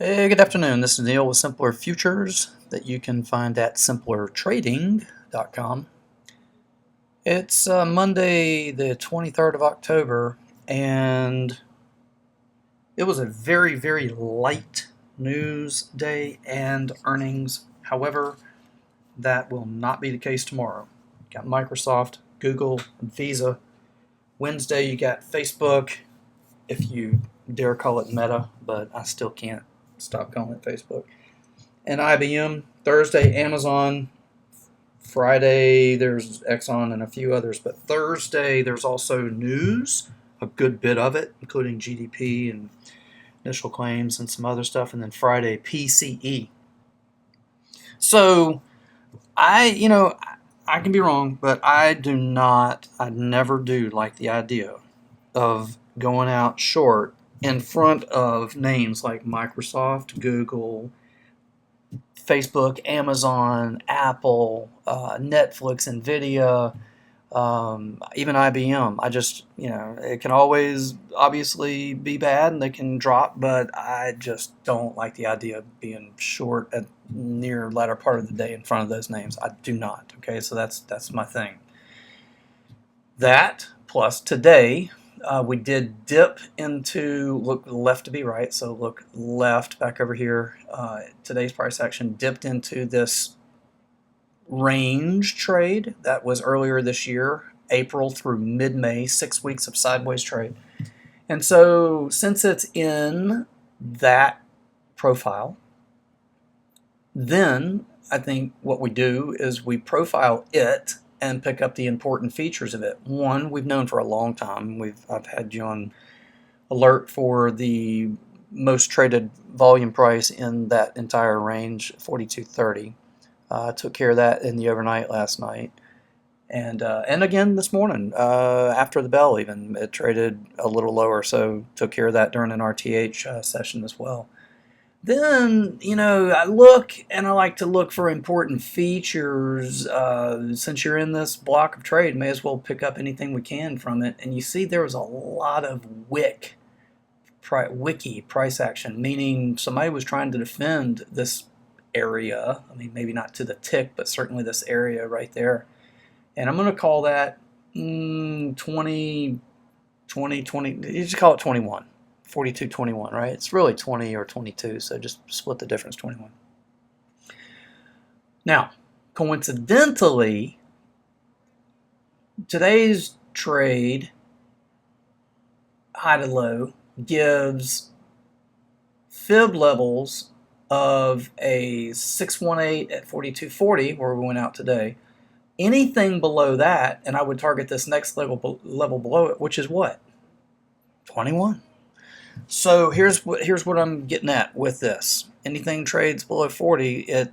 Hey, good afternoon. This is Neil with Simpler Futures that you can find at simplertrading.com. It's Monday, the 23rd of October, and it was a very, very light news day and earnings. However, that will not be the case tomorrow. Got Microsoft, Google, and Visa. Wednesday, you got Facebook, if you dare call it Meta, but I still can't stop calling it Facebook. And IBM. Thursday, Amazon. Friday, there's Exxon and a few others. But Thursday, there's also news, a good bit of it, including GDP and initial claims and some other stuff. And then Friday, PCE. So I can be wrong, but I never do like the idea of going out short in front of names like Microsoft, Google, Facebook, Amazon, Apple, Netflix, Nvidia, even IBM. It can always obviously be bad and they can drop, but I just don't like the idea of being short at near latter part of the day in front of those names. I do not. Okay, so that's my thing. That plus today we did dip into, look left to be right, so look left back over here. Today's price action dipped into this range trade that was earlier this year, April through mid-May, 6 weeks of sideways trade. And so since it's in that profile, then I think what we do is we profile it and pick up the important features of it. One, we've known for a long time. I've had you on alert for the most traded volume price in that entire range, 42.30. Took care of that in the overnight last night, and again this morning after the bell. Even it traded a little lower, so took care of that during an RTH session as well. Then, I look and I like to look for important features. Since you're in this block of trade, may as well pick up anything we can from it. And you see there was a lot of wiki price action, meaning somebody was trying to defend this area. I mean, maybe not to the tick, but certainly this area right there. And I'm going to call that 20, 20, you just call it 21. 42.21, right? It's really 20 or 22, so just split the difference, 21. Now, coincidentally, today's trade, high to low, gives fib levels of a 618 at 42.40, where we went out today. Anything below that, and I would target this next level below it, which is what? 21. So here's what I'm getting at with this. Anything trades below 40,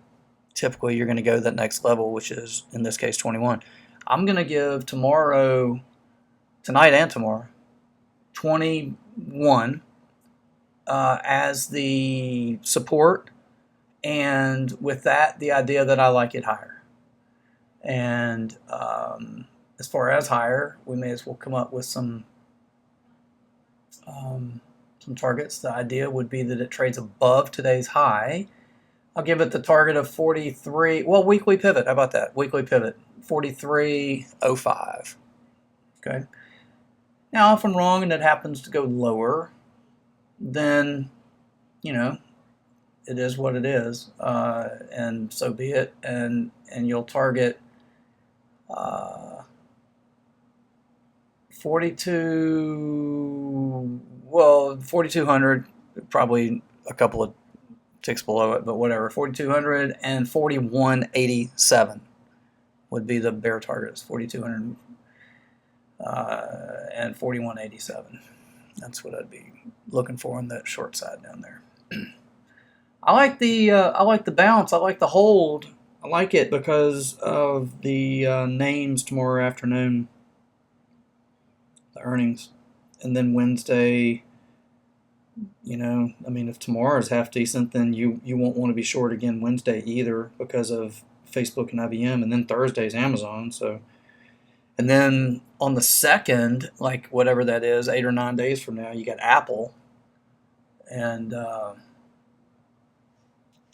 typically you're going to go to that next level, which is in this case 21. I'm going to give tonight and tomorrow, 21 as the support, and with that, the idea that I like it higher. And as far as higher, we may as well come up with some targets. The idea would be that it trades above today's high. I'll give it the target of 43. Well, weekly pivot. How about that? Weekly pivot, 43.05. Okay. Now, if I'm wrong and it happens to go lower, then, it is what it is, and so be it. And you'll target 4,200, probably a couple of ticks below it, but whatever. 4,200 and 41.87 would be the bear targets. 4,200 and 41.87. That's what I'd be looking for on that short side down there. I like the bounce. I like the hold. I like it because of the names tomorrow afternoon, the earnings, and then Wednesday. If tomorrow is half decent, then you won't want to be short again Wednesday either because of Facebook and IBM, and then Thursday's Amazon. So, and then on the 2nd, like whatever that is, 8 or 9 days from now, you got Apple, and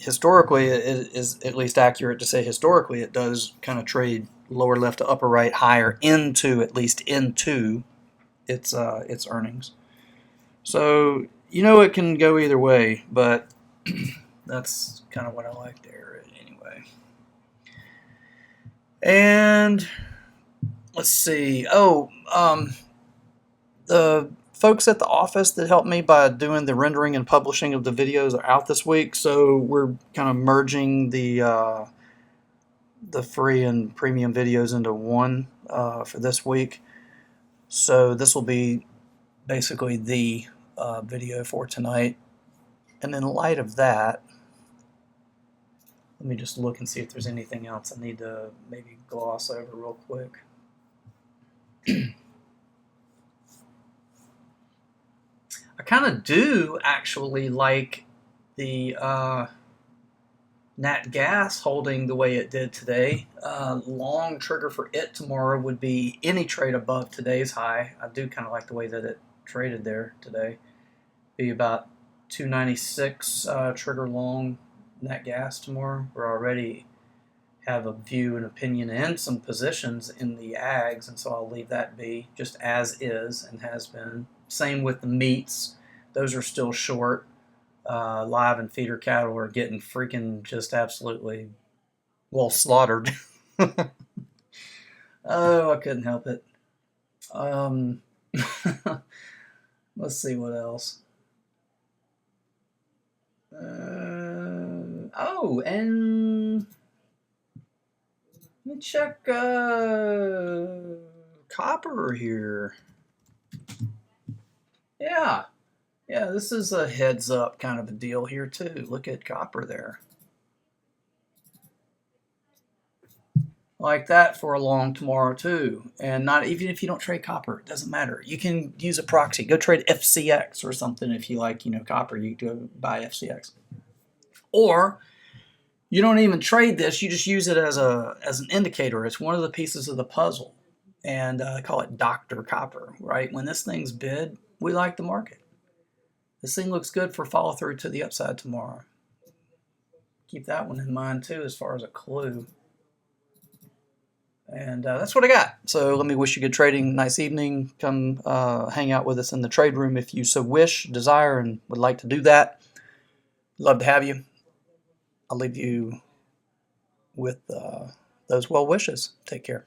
historically, it is at least accurate to say historically it does kind of trade lower left to upper right, higher into, at least into its earnings. So it can go either way, but that's kind of what I like there anyway. And let's see. The folks at the office that helped me by doing the rendering and publishing of the videos are out this week, so we're kind of merging the free and premium videos into one for this week. So this will be basically the video for tonight. And in light of that, let me just look and see if there's anything else I need to maybe gloss over real quick. I kind of do actually like the nat gas holding the way it did today. Long trigger for it tomorrow would be any trade above today's high. I do kind of like the way that it traded there today. Be about 296 trigger long nat gas tomorrow. We're already have a view and opinion and some positions in the ags, and so I'll leave that be just as is and has been. Same with the meats. Those are still short. Live and feeder cattle are getting freaking just absolutely, slaughtered. Oh, I couldn't help it. Let's see what else. And let me check copper here. Yeah, this is a heads up kind of a deal here too. Look at copper there. Like that for a long tomorrow too. And not even if you don't trade copper, it doesn't matter. You can use a proxy. Go trade FCX or something if you like, copper. You go buy FCX. Or you don't even trade this. You just use it as an indicator. It's one of the pieces of the puzzle. And I call it Dr. Copper, right? When this thing's bid, we like the market. This thing looks good for follow through to the upside tomorrow. Keep that one in mind too as far as a clue. And that's what I got. So let me wish you good trading. Nice evening. Come hang out with us in the trade room if you so wish, desire, and would like to do that. Love to have you. I'll leave you with those well wishes. Take care.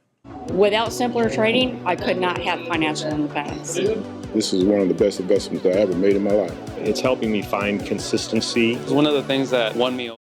Without simpler trading, I could not have financial independence. This is one of the best investments I ever made in my life. It's helping me find consistency. It's one of the things that won me.